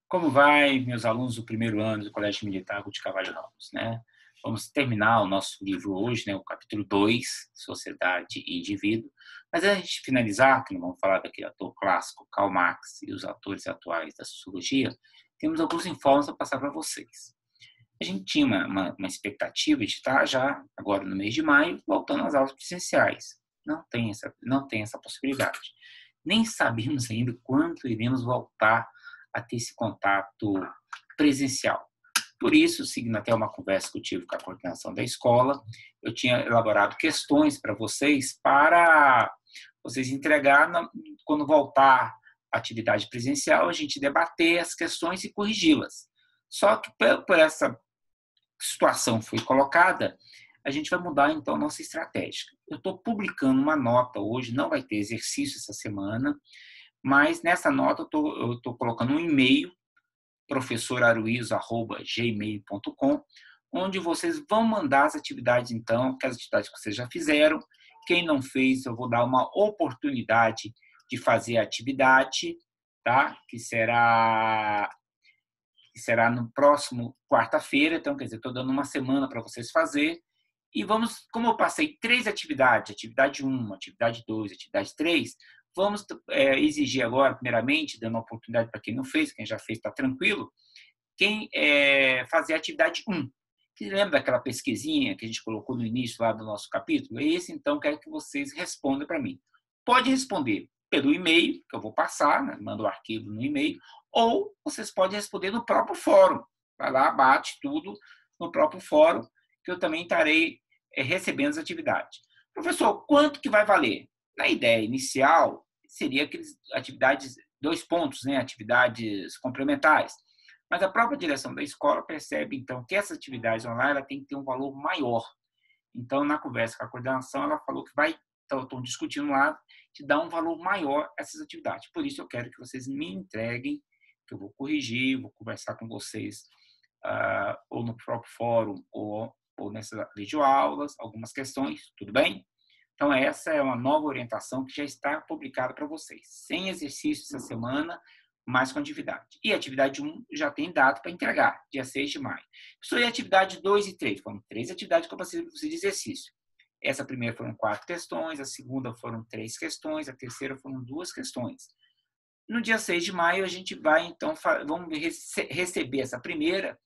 Como vai, meus alunos do primeiro ano do Colégio Militar Rui de Carvalho Ramos, né? Vamos terminar o nosso livro hoje, né, o capítulo 2, Sociedade e Indivíduo. Mas antes de finalizar, que não vamos falar daquele ator clássico, Karl Marx, e os atores atuais da sociologia, temos alguns informes para passar para vocês. A gente tinha uma expectativa de estar já, agora no mês de maio, voltando às aulas presenciais. Não tem essa possibilidade. Nem sabemos ainda quando iremos voltar a ter esse contato presencial. Por isso, seguindo até uma conversa que eu tive com a coordenação da escola, eu tinha elaborado questões para vocês entregar quando voltar à atividade presencial, a gente debater as questões e corrigi-las. Só que por essa situação foi colocada, a gente vai mudar, então, a nossa estratégia. Eu estou publicando uma nota hoje, não vai ter exercício essa semana, mas nessa nota eu estou colocando um e-mail, professoraruizo@gmail.com, onde vocês vão mandar as atividades, então, aquelas atividades que vocês já fizeram. Quem não fez, eu vou dar uma oportunidade de fazer a atividade, tá? Que será no próximo quarta-feira, então, quer dizer, estou dando uma semana para vocês fazer. E vamos, como eu passei 3 atividades, atividade 1, atividade 2, atividade 3, vamos exigir agora, primeiramente, dando uma oportunidade para quem não fez, quem já fez está tranquilo, quem fazer a atividade 1. Você lembra daquela pesquisinha que a gente colocou no início lá do nosso capítulo? Esse, então, quero que vocês respondam para mim. Pode responder pelo e-mail, que eu vou passar, né? Manda o arquivo no e-mail, ou vocês podem responder no próprio fórum. Vai lá, bate tudo no próprio fórum, que eu também estarei recebendo as atividades. Professor, quanto que vai valer? Na ideia inicial, seria aquelas atividades, 2 pontos, né? Atividades complementares. Mas a própria direção da escola percebe, então, que essas atividades online ela tem que ter um valor maior. Então, na conversa com a coordenação, ela falou que estão discutindo lá, de dar um valor maior a essas atividades. Por isso, eu quero que vocês me entreguem, que eu vou corrigir, vou conversar com vocês, ou no próprio fórum, ou nessas videoaulas, algumas questões, tudo bem? Então, essa é uma nova orientação que já está publicada para vocês. Sem exercício essa semana, mas com atividade. E a atividade 1 já tem data para entregar, dia 6 de maio. Isso e a atividade 2 e 3. Foram 3 atividades que eu passei para vocês de exercício. Essa primeira foram 4 questões, a segunda foram 3 questões, a terceira foram 2 questões. No dia 6 de maio, a gente vai, então, vamos receber essa primeira.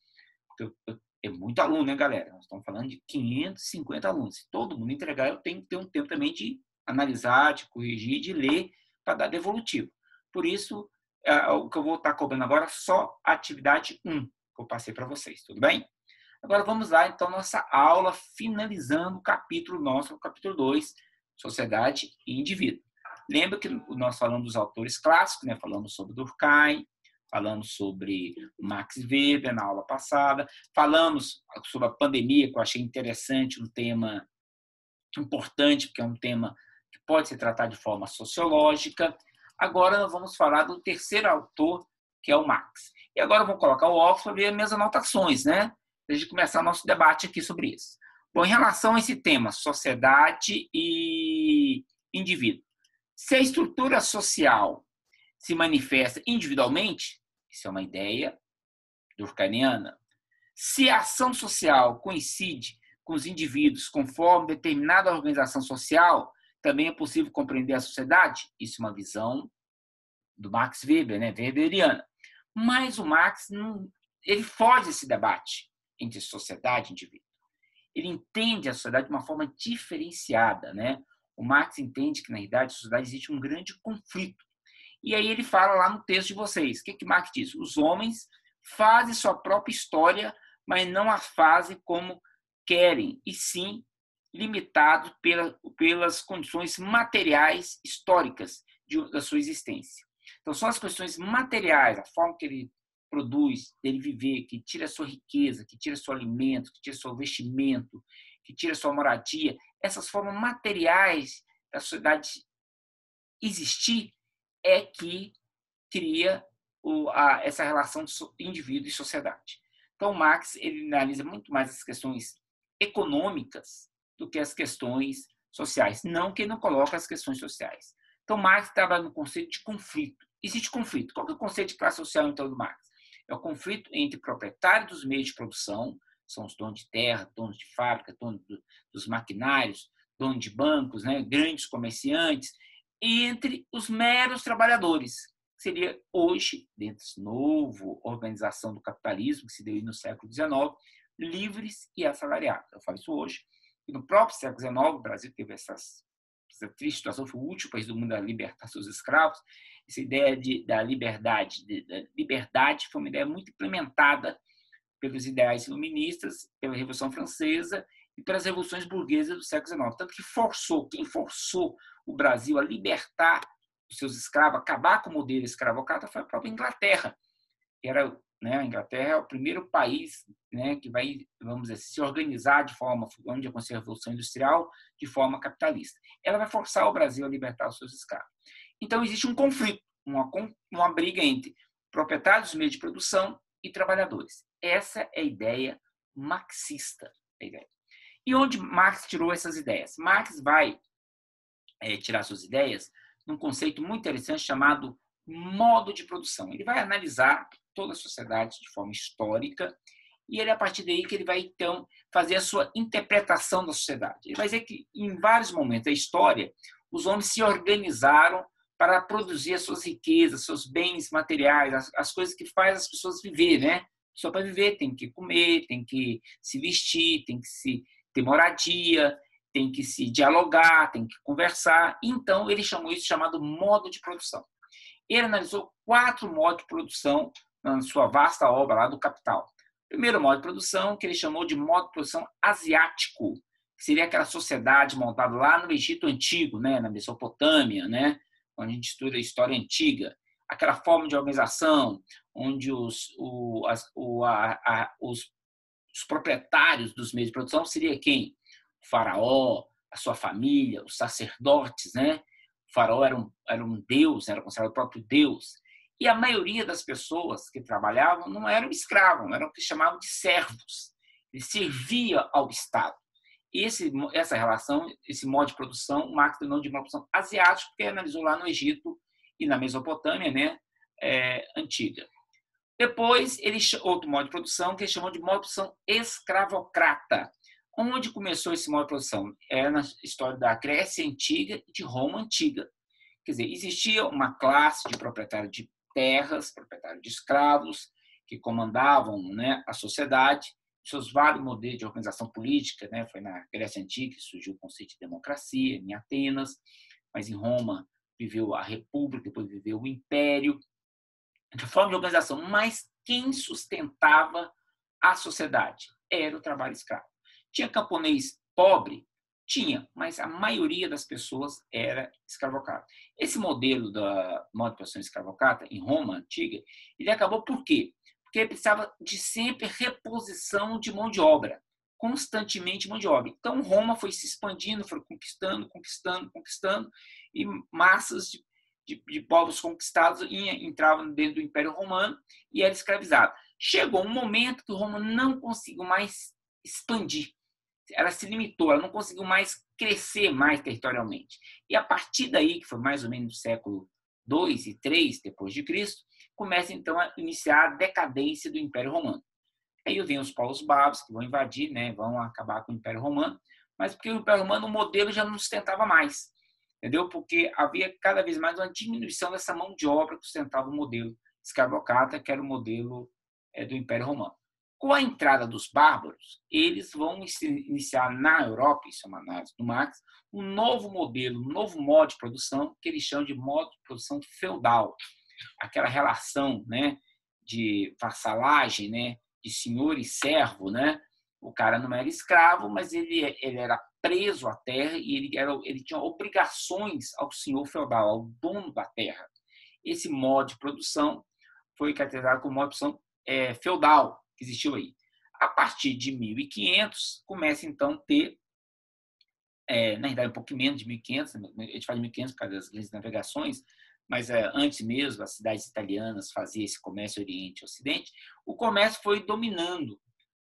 É muito aluno, né, galera? Nós estamos falando de 550 alunos. Se todo mundo entregar, eu tenho que ter um tempo também de analisar, de corrigir, de ler, para dar devolutivo. Por isso, o que eu vou estar cobrando agora é só a atividade 1, que eu passei para vocês, tudo bem? Agora vamos lá, então, nossa aula, finalizando o capítulo nosso, o capítulo 2, Sociedade e Indivíduo. Lembra que nós falamos dos autores clássicos, né? Falamos sobre Durkheim, falamos sobre Max Weber na aula passada, falamos sobre a pandemia, que eu achei interessante, um tema importante, porque é um tema que pode ser tratado de forma sociológica. Agora nós vamos falar do terceiro autor, que é o Marx. E agora eu vou colocar o óculos para ver as minhas anotações, né? Para a gente começar nosso debate aqui sobre isso. Bom, em relação a esse tema, sociedade e indivíduo. Se a estrutura social se manifesta individualmente, isso é uma ideia durkheimiana. Se a ação social coincide com os indivíduos conforme determinada organização social, também é possível compreender a sociedade. Isso é uma visão do Max Weber, né, weberiana. Mas o Marx ele foge desse debate entre sociedade e indivíduo. Ele entende a sociedade de uma forma diferenciada, né? O Marx entende que, na realidade, a sociedade existe um grande conflito. E aí ele fala lá no texto de vocês. O que Marx diz? Os homens fazem sua própria história, mas não a fazem como querem, e sim limitados pelas condições materiais históricas da sua existência. Então, são as questões materiais, a forma que ele produz, dele viver, que tira a sua riqueza, que tira seu alimento, que tira seu vestimento, que tira sua moradia, essas formas materiais da sociedade existir é que cria essa relação de indivíduo e sociedade. Então, Marx ele analisa muito mais as questões econômicas do que as questões sociais. Não que ele não coloca as questões sociais. Então, Marx trabalha no conceito de conflito. Existe conflito. Qual é o conceito de classe social, então, do Marx? É o conflito entre proprietários dos meios de produção, são os donos de terra, donos de fábrica, donos dos maquinários, donos de bancos, né, grandes comerciantes, e entre os meros trabalhadores. Seria hoje, dentro dessa nova organização do capitalismo, que se deu no século XIX, livres e assalariados. Eu falo isso hoje. E no próprio século XIX, o Brasil teve essa triste situação, foi o último país do mundo a libertar seus escravos. Essa ideia da liberdade foi uma ideia muito implementada pelos ideais iluministas, pela Revolução Francesa e pelas revoluções burguesas do século XIX. Tanto que quem forçou o Brasil a libertar os seus escravos, acabar com o modelo escravocrata, foi a própria Inglaterra. A Inglaterra é o primeiro país, né, que vai, vamos dizer, se organizar de forma, onde aconteceu a Revolução Industrial, de forma capitalista. Ela vai forçar o Brasil a libertar os seus escravos. Então, existe um conflito, uma briga entre proprietários dos meios de produção e trabalhadores. Essa é a ideia marxista. E onde Marx tirou essas ideias? Marx vai tirar suas ideias num conceito muito interessante chamado modo de produção. Ele vai analisar toda a sociedade de forma histórica e a partir daí que ele vai, então, fazer a sua interpretação da sociedade. Ele vai dizer que, em vários momentos da história, os homens se organizaram para produzir as suas riquezas, seus bens materiais, as coisas que fazem as pessoas viver, né? Só para viver tem que comer, tem que se vestir, tem que ter moradia, tem que se dialogar, tem que conversar. Então, ele chamou isso chamado modo de produção. Ele analisou 4 modos de produção na sua vasta obra lá do Capital. Primeiro modo de produção, que ele chamou de modo de produção asiático, que seria aquela sociedade montada lá no Egito Antigo, né, na Mesopotâmia, né, onde a gente estuda a história antiga. Aquela forma de organização onde os proprietários dos meios de produção seria quem? O faraó, a sua família, os sacerdotes, né? O faraó era um deus, era considerado o próprio deus. E a maioria das pessoas que trabalhavam não eram escravos, eram o que chamavam de servos. Ele servia ao Estado. Essa relação, esse modo de produção, o Marx denominou de uma produção asiática, porque analisou lá no Egito e na Mesopotâmia, né, antiga. Depois, outro modo de produção, que ele chamou de modo de produção escravocrata. Onde começou esse modo de produção? É na história da Grécia Antiga e de Roma Antiga. Quer dizer, existia uma classe de proprietários de terras, proprietários de escravos, que comandavam, né, a sociedade, seus vários modelos de organização política, né? Foi na Grécia Antiga que surgiu o conceito de democracia, em Atenas, mas em Roma viveu a República, depois viveu o Império, de forma de organização. Mas quem sustentava a sociedade era o trabalho escravo. Tinha camponês pobre? Tinha, mas a maioria das pessoas era escravocrata. Esse modelo da modo de produção escravocrata, em Roma Antiga, ele acabou por quê? Porque ele precisava de sempre reposição de mão de obra, constantemente mão de obra. Então, Roma foi se expandindo, foi conquistando, e massas de povos conquistados entravam dentro do Império Romano e eram escravizados. Chegou um momento que Roma não conseguiu mais expandir. Ela se limitou, ela não conseguiu mais crescer mais territorialmente. E a partir daí, que foi mais ou menos no século II e III depois de Cristo, começa então a iniciar a decadência do Império Romano. Aí vem os povos bárbaros que vão invadir, né, vão acabar com o Império Romano, mas porque o Império Romano, o modelo já não sustentava mais, entendeu? Porque havia cada vez mais uma diminuição dessa mão de obra que sustentava o modelo escravocrata, que era o modelo do Império Romano. Com a entrada dos bárbaros, eles vão iniciar na Europa, isso é uma análise do Marx, um novo modelo, um novo modo de produção, que eles chamam de modo de produção feudal. Aquela relação, né, de vassalagem, né, de senhor e servo, né? O cara não era escravo, mas ele era preso à terra e ele tinha obrigações ao senhor feudal, ao dono da terra. Esse modo de produção foi caracterizado como modo de produção feudal, que existiu aí. A partir de 1500, começa então a ter, na verdade um pouco menos de 1500, a gente fala de 1500 por causa das grandes navegações, mas antes mesmo as cidades italianas faziam esse comércio Oriente e Ocidente, o comércio foi dominando,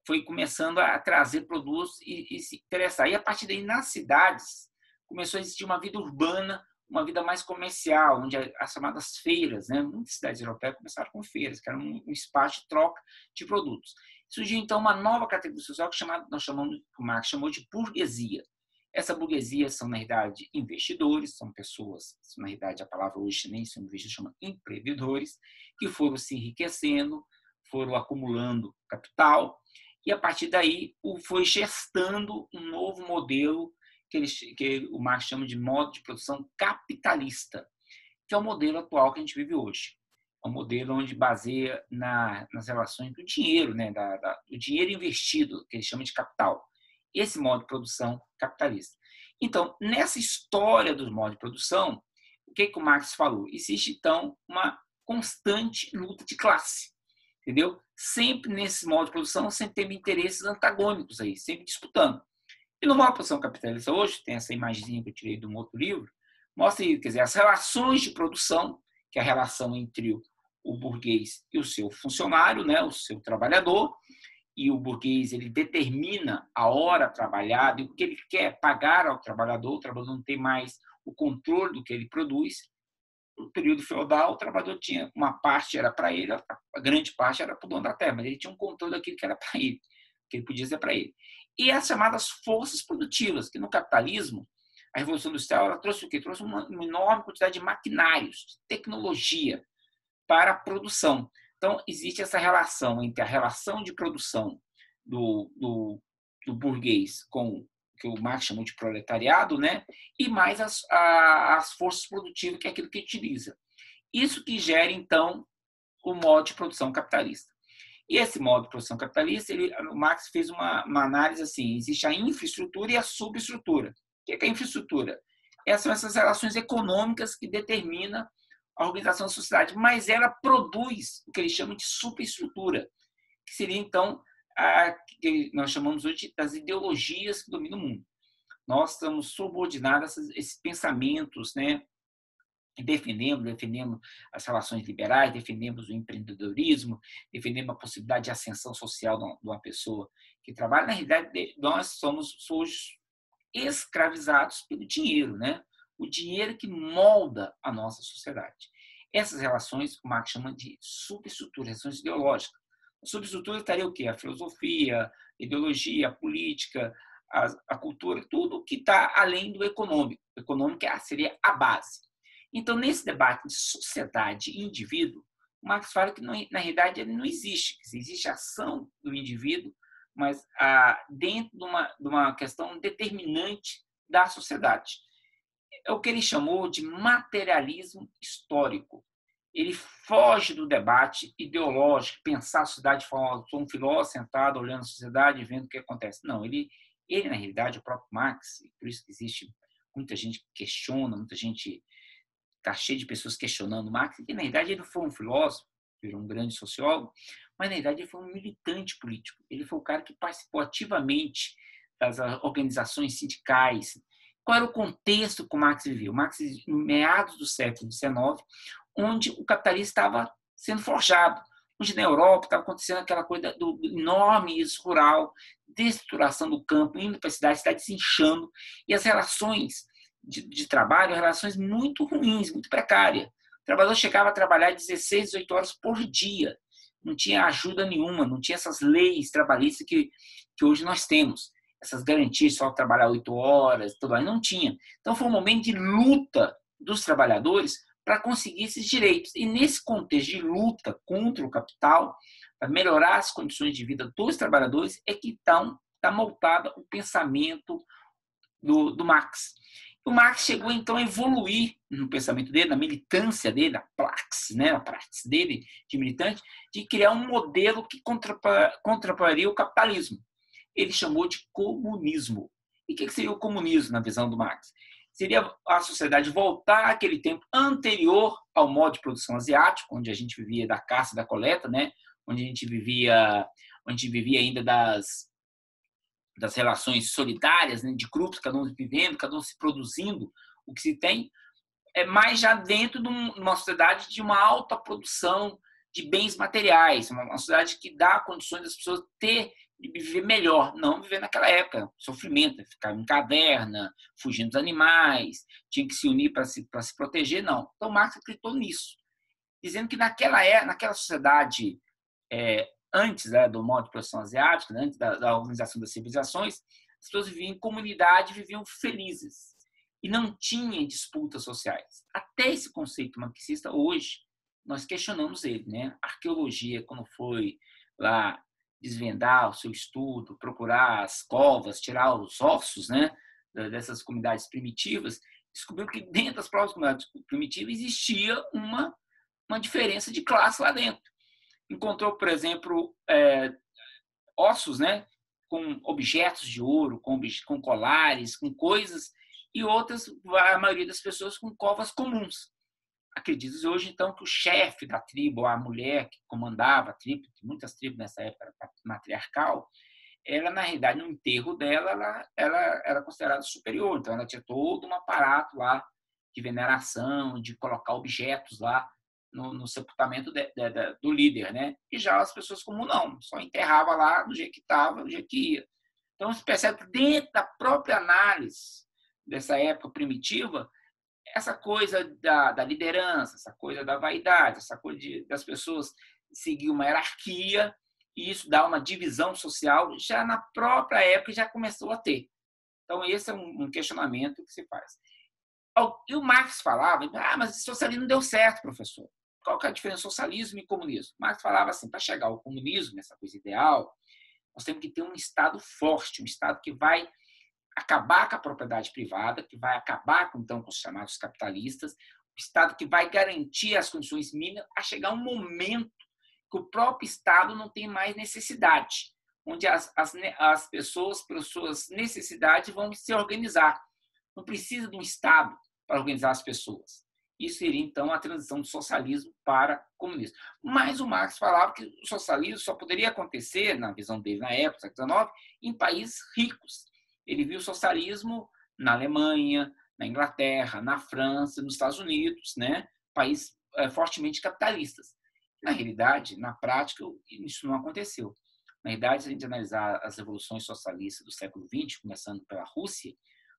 foi começando a trazer produtos e se interessar. E a partir daí, nas cidades, começou a existir uma vida urbana uma vida mais comercial, onde as chamadas feiras, né? Muitas cidades europeias começaram com feiras, que era um espaço de troca de produtos. Surgiu, então, uma nova categoria social que nós chamamos, que o Marx chamou de burguesia. Essa burguesia são, na realidade, investidores, são pessoas, na realidade, a palavra hoje nem são investidores, chama empreendedores, que foram se enriquecendo, foram acumulando capital, e, a partir daí, foi gestando um novo modelo que o Marx chama de modo de produção capitalista, que é o modelo atual que a gente vive hoje. É um modelo onde baseia nas relações do dinheiro, né? Do dinheiro investido, que ele chama de capital. Esse modo de produção capitalista. Então, nessa história dos modos de produção, o que o Marx falou? Existe, então, uma constante luta de classe, entendeu? Sempre nesse modo de produção, sempre tem interesses antagônicos aí, sempre disputando. E no modo de produção capitalista hoje, tem essa imagenzinha que eu tirei de um outro livro, mostra, quer dizer, as relações de produção, que é a relação entre o burguês e o seu funcionário, né, o seu trabalhador, e o burguês ele determina a hora trabalhada e o que ele quer pagar ao trabalhador. O trabalhador não tem mais o controle do que ele produz. No período feudal, o trabalhador tinha uma parte era para ele, a grande parte era para o dono da terra, mas ele tinha um controle daquilo que era para ele, que ele podia ser para ele. E as chamadas forças produtivas, que no capitalismo, a Revolução Industrial ela trouxe o quê? Trouxe uma enorme quantidade de maquinários, de tecnologia para a produção. Então, existe essa relação entre a relação de produção do burguês com o que o Marx chamou de proletariado, né? E mais as forças produtivas, que é aquilo que utiliza. Isso que gera, então, o modo de produção capitalista. E esse modo de produção capitalista, o Marx fez uma análise assim, existe a infraestrutura e a subestrutura. O que é a infraestrutura? Essas são essas relações econômicas que determinam a organização da sociedade, mas ela produz o que eles chamam de superestrutura, que seria, então, a que nós chamamos hoje das ideologias que dominam o mundo. Nós estamos subordinados a esses pensamentos, né? Defendemos as relações liberais, defendemos o empreendedorismo, defendemos a possibilidade de ascensão social de uma pessoa que trabalha. Na realidade, nós somos hoje escravizados pelo dinheiro, né? O dinheiro que molda a nossa sociedade. Essas relações, o Marx chama de subestruturas, relações ideológicas. A subestrutura estaria o quê? A filosofia, a ideologia, a política, a cultura, tudo que está além do econômico. O econômico seria a base. Então, nesse debate de sociedade e indivíduo, o Marx fala que, na realidade, ele não existe. Existe a ação do indivíduo, mas dentro de uma questão determinante da sociedade. É o que ele chamou de materialismo histórico. Ele foge do debate ideológico, pensar a sociedade de forma, sou um filósofo sentado olhando a sociedade e vendo o que acontece. Não, ele na realidade, o próprio Marx, por isso que existe muita gente que questiona, muita gente, está cheio de pessoas questionando o Marx, que na realidade ele foi um filósofo, virou um grande sociólogo, mas na realidade ele foi um militante político. Ele foi o cara que participou ativamente das organizações sindicais. Qual era o contexto que o Marx vivia? O Marx vivia em meados do século XIX, onde o capitalismo estava sendo forjado, onde na Europa estava acontecendo aquela coisa do enorme êxodo rural, destruturação do campo, indo para a cidade se inchando, e as relações de trabalho, relações muito ruins, muito precárias. O trabalhador chegava a trabalhar 16, 18 horas por dia, não tinha ajuda nenhuma, não tinha essas leis trabalhistas que hoje nós temos, essas garantias, só trabalhar 8 horas, tudo aí, não tinha. Então foi um momento de luta dos trabalhadores para conseguir esses direitos. E nesse contexto de luta contra o capital, para melhorar as condições de vida dos trabalhadores, é que está montado o pensamento do Marx. O Marx chegou, então, a evoluir no pensamento dele, na militância dele, na praxis, né, na praxis dele de militante, de criar um modelo que contraporia o capitalismo. Ele chamou de comunismo. E o que seria o comunismo na visão do Marx? Seria a sociedade voltar àquele tempo anterior ao modo de produção asiático, onde a gente vivia da caça e da coleta, né? onde a gente vivia ainda das relações solidárias, né? de grupos, cada um vivendo, cada um se produzindo o que se tem, mas já dentro de uma sociedade de uma alta produção de bens materiais, uma sociedade que dá condições das pessoas ter de viver melhor, não viver naquela época, sofrimento, ficar em caverna, fugindo dos animais, tinha que se unir para se proteger, não. Então Marx acreditou nisso, dizendo que naquela sociedade antes, né, do modo de produção asiática, né, antes da organização das civilizações, as pessoas viviam em comunidade, viviam felizes e não tinham disputas sociais. Até esse conceito marxista hoje nós questionamos ele, né? A arqueologia, quando foi lá desvendar o seu estudo, procurar as covas, tirar os ossos, né, dessas comunidades primitivas, descobriu que dentro das próprias comunidades primitivas existia uma diferença de classe lá dentro. Encontrou, por exemplo, ossos, né, com objetos de ouro, com colares, com coisas, e outras, a maioria das pessoas, com covas comuns. Acredita-se hoje, então, que o chefe da tribo, a mulher que comandava a tribo, muitas tribos nessa época era matriarcal, ela, na realidade, no enterro dela, ela era considerada superior. Então, ela tinha todo um aparato lá de veneração, de colocar objetos lá no sepultamento do líder, né? E já as pessoas comuns não, só enterrava lá do jeito que estava, do jeito que ia. Então, você percebe que dentro da própria análise dessa época primitiva, essa coisa da liderança, essa coisa da vaidade, essa coisa das pessoas seguir uma hierarquia, e isso dá uma divisão social, já na própria época já começou a ter. Então, esse é um questionamento que se faz. E o Marx falava, mas o socialismo não deu certo, professor. Qual que é a diferença entre socialismo e comunismo? Marx falava assim, para chegar ao comunismo, essa coisa ideal, nós temos que ter um Estado forte, um Estado que vai acabar com a propriedade privada, que vai acabar então, com os chamados capitalistas, o Estado que vai garantir as condições mínimas a chegar um momento que o próprio Estado não tem mais necessidade, onde as pessoas, pelas suas necessidades, vão se organizar. Não precisa de um Estado para organizar as pessoas. Isso seria, então, a transição do socialismo para o comunismo. Mas o Marx falava que o socialismo só poderia acontecer, na visão dele na época, século XIX, em países ricos. Ele viu o socialismo na Alemanha, na Inglaterra, na França, nos Estados Unidos, né? Países fortemente capitalistas. Na realidade, na prática, isso não aconteceu. Na realidade, se a gente analisar as revoluções socialistas do século XX, começando pela Rússia,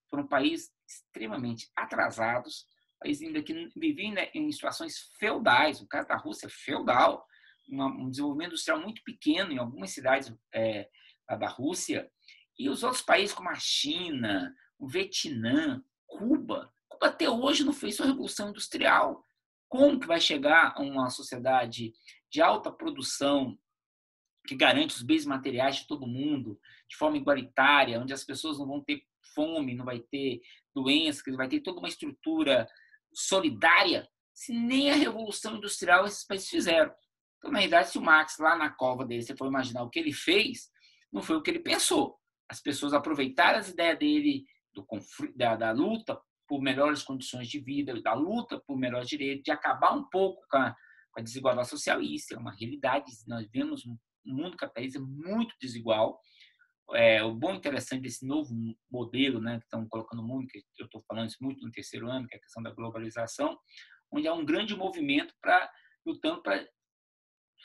foram países extremamente atrasados, países ainda que viviam em situações feudais. O caso da Rússia é feudal, um desenvolvimento industrial muito pequeno em algumas cidades da Rússia. E os outros países, como a China, o Vietnã, Cuba até hoje não fez sua revolução industrial. Como que vai chegar a uma sociedade de alta produção que garante os bens materiais de todo mundo, de forma igualitária, onde as pessoas não vão ter fome, não vai ter doença, vai ter toda uma estrutura solidária, se nem a Revolução Industrial esses países fizeram. Então, na realidade, se o Marx, lá na cova dele, você for imaginar o que ele fez, não foi o que ele pensou. As pessoas aproveitaram as ideias dele da luta por melhores condições de vida, da luta por melhores direitos, de acabar um pouco com a desigualdade social, e isso é uma realidade. Nós vemos um mundo capitalista muito desigual. O bom e interessante desse novo modelo, né, que estão colocando no mundo, que eu estou falando isso muito no terceiro ano, que é a questão da globalização, onde há um grande movimento lutando para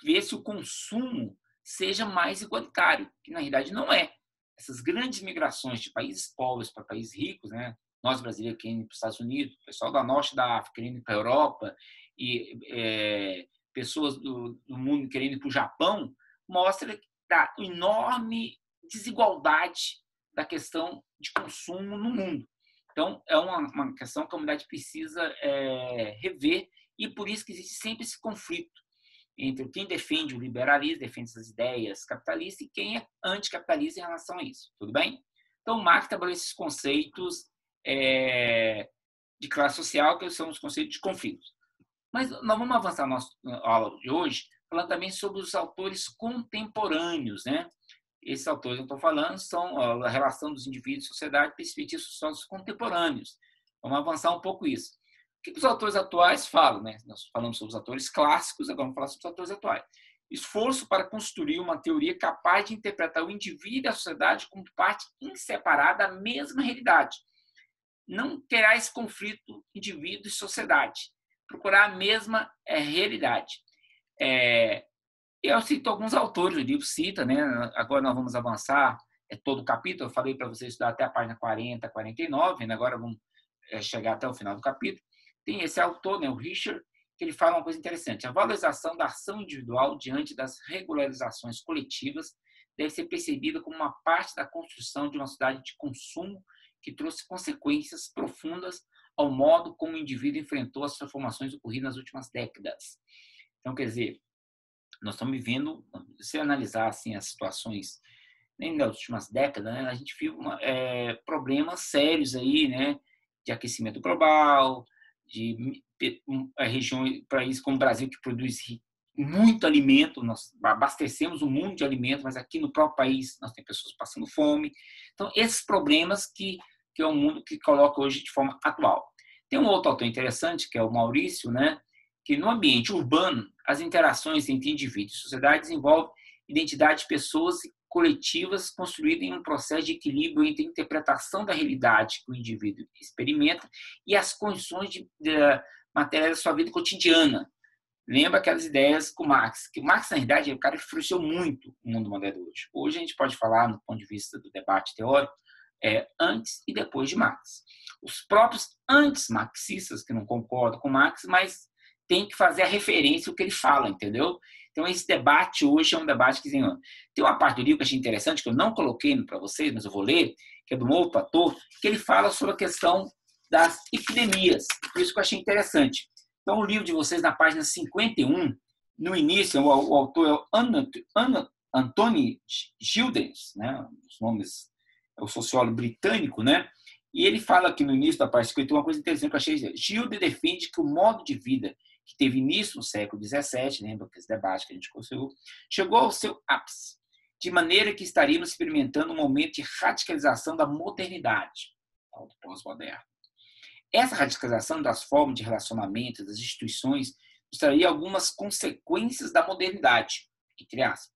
ver se o consumo seja mais igualitário, que na realidade não é. Essas grandes migrações de países pobres para países ricos, né, nós brasileiros querendo ir para os Estados Unidos, o pessoal da norte da África querendo ir para a Europa, e pessoas do mundo querendo ir para o Japão, mostra a enorme desigualdade da questão de consumo no mundo. Então, é uma questão que a humanidade precisa rever, e por isso que existe sempre esse conflito entre quem defende o liberalismo, defende essas ideias capitalistas, e quem é anticapitalista em relação a isso. Tudo bem? Então, Marx trabalhou esses conceitos de classe social, que são os conceitos de conflitos. Mas nós vamos avançar na nossa aula de hoje, falando também sobre os autores contemporâneos, né? Esses autores que eu estou falando são a relação dos indivíduos e sociedade, perspectivas sociais contemporâneos. Vamos avançar um pouco isso. O que os autores atuais falam, né? Nós falamos sobre os autores clássicos, agora vamos falar sobre os autores atuais. Esforço para construir uma teoria capaz de interpretar o indivíduo e a sociedade como parte inseparável da mesma realidade. Não terá esse conflito indivíduo e sociedade. Procurar a mesma realidade. E eu cito alguns autores, o livro cita, né? Agora nós vamos avançar, é todo o capítulo, eu falei para vocês estudar até a página 40, 49, né? Agora vamos chegar até o final do capítulo. Tem esse autor, né, o Richard, que ele fala uma coisa interessante. A valorização da ação individual diante das regularizações coletivas deve ser percebida como uma parte da construção de uma sociedade de consumo que trouxe consequências profundas ao modo como o indivíduo enfrentou as transformações ocorridas nas últimas décadas. Então, quer dizer, nós estamos vivendo, se analisar assim, as situações nem nas últimas décadas, né, a gente viu problemas sérios aí, né, de aquecimento global, de regiões, países como o Brasil, que produz muito alimento, nós abastecemos o mundo de alimento, mas aqui no próprio país nós temos pessoas passando fome. Então, esses problemas que é o mundo que coloca hoje de forma atual. Tem um outro autor interessante, que é o Maurício, né, que no ambiente urbano, as interações entre indivíduos e sociedade desenvolvem identidade de pessoas coletivas construídas em um processo de equilíbrio entre a interpretação da realidade que o indivíduo experimenta e as condições de matéria da sua vida cotidiana. Lembra aquelas ideias com Marx, que o Marx, na realidade, é o cara que influenciou muito o mundo moderno hoje. Hoje a gente pode falar, no ponto de vista do debate teórico, antes e depois de Marx. Os próprios antes-marxistas, que não concordam com Marx, mas tem que fazer a referência ao que ele fala, entendeu? Então, esse debate hoje é um debate que tem uma parte do livro que eu achei interessante, que eu não coloquei para vocês, mas eu vou ler, que é do outro autor, que ele fala sobre a questão das epidemias. Por isso que eu achei interessante. Então, o livro de vocês, na página 51, no início, o autor é o Anthony Giddens, né? Os nomes, é o sociólogo britânico, né? E ele fala aqui no início da página 51 uma coisa interessante que eu achei. Giddens defende que o modo de vida que teve início no século XVII, lembra que esse debate que a gente conseguiu, chegou ao seu ápice, de maneira que estaríamos experimentando um momento de radicalização da modernidade, do pós-moderno. Essa radicalização das formas de relacionamento, das instituições, nos traria algumas consequências da modernidade, entre aspas.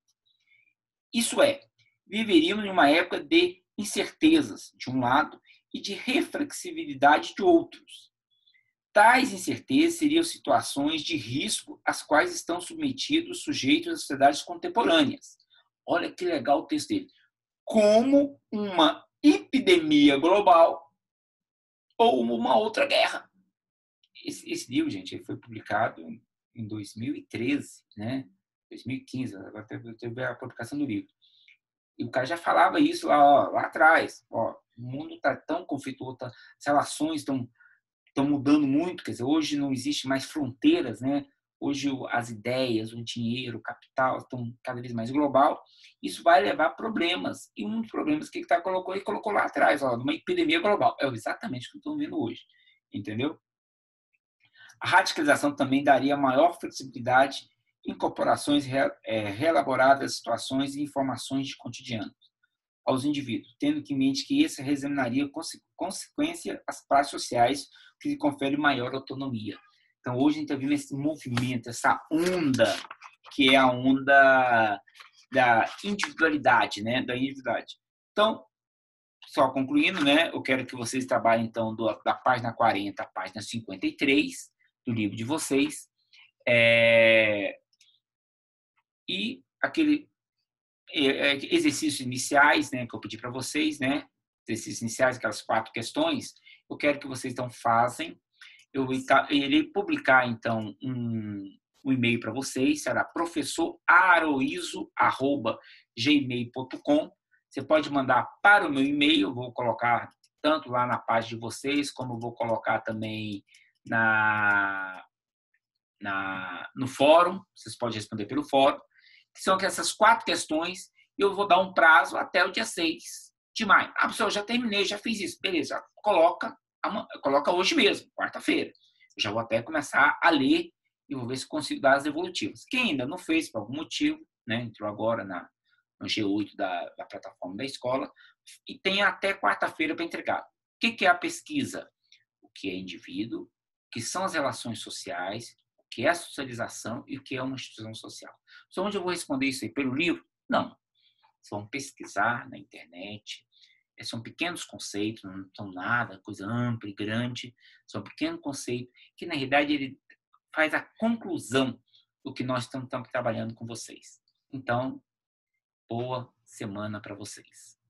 Isso é, viveríamos em uma época de incertezas, de um lado, e de reflexibilidade de outros. Tais incertezas seriam situações de risco às quais estão submetidos sujeitos às sociedades contemporâneas. Olha que legal o texto dele. Como uma epidemia global ou uma outra guerra. Esse livro, gente, ele foi publicado em 2013, né? 2015, agora teve a publicação do livro. E o cara já falava isso lá atrás. O mundo está tão conflituoso, as relações estão mudando muito, quer dizer, hoje não existe mais fronteiras, né? Hoje as ideias, o dinheiro, o capital estão cada vez mais global. Isso vai levar a problemas. E um dos problemas que ele colocou lá atrás, uma epidemia global. É exatamente o que estamos vendo hoje, entendeu? A radicalização também daria maior flexibilidade em incorporações reelaboradas, situações e informações de cotidiano aos indivíduos, tendo em mente que isso reexaminaria consequência às práticas sociais que lhe confere maior autonomia. Então, hoje a gente está vendo esse movimento, essa onda, que é a onda da individualidade, né? Da individualidade. Então, só concluindo, né? Eu quero que vocês trabalhem, então, da página 40 à página 53 do livro de vocês. E aquele exercícios iniciais, né, que eu pedi para vocês, né, exercícios iniciais, aquelas 4 questões, eu quero que vocês então façam. Eu irei publicar então um e-mail para vocês, será professoraroizo@gmail.com. Você pode mandar para o meu e-mail, eu vou colocar tanto lá na página de vocês, como eu vou colocar também no fórum, vocês podem responder pelo fórum, que são essas 4 questões, e eu vou dar um prazo até o dia 6 de maio. Ah, professor, eu já terminei, já fiz isso. Beleza, coloca hoje mesmo, quarta-feira. Eu já vou até começar a ler e vou ver se consigo dar as devolutivas. Quem ainda não fez, por algum motivo, né, entrou agora no G8 da plataforma da escola, e tem até quarta-feira para entregar. O que é a pesquisa? O que é indivíduo, o que são as relações sociais, o que é a socialização e o que é uma instituição social. Só onde eu vou responder isso aí? Pelo livro? Não. Vocês vão pesquisar na internet. São pequenos conceitos, não são nada, coisa ampla e grande. São pequenos conceitos que, na realidade, ele faz a conclusão o que nós estamos trabalhando com vocês. Então, boa semana para vocês.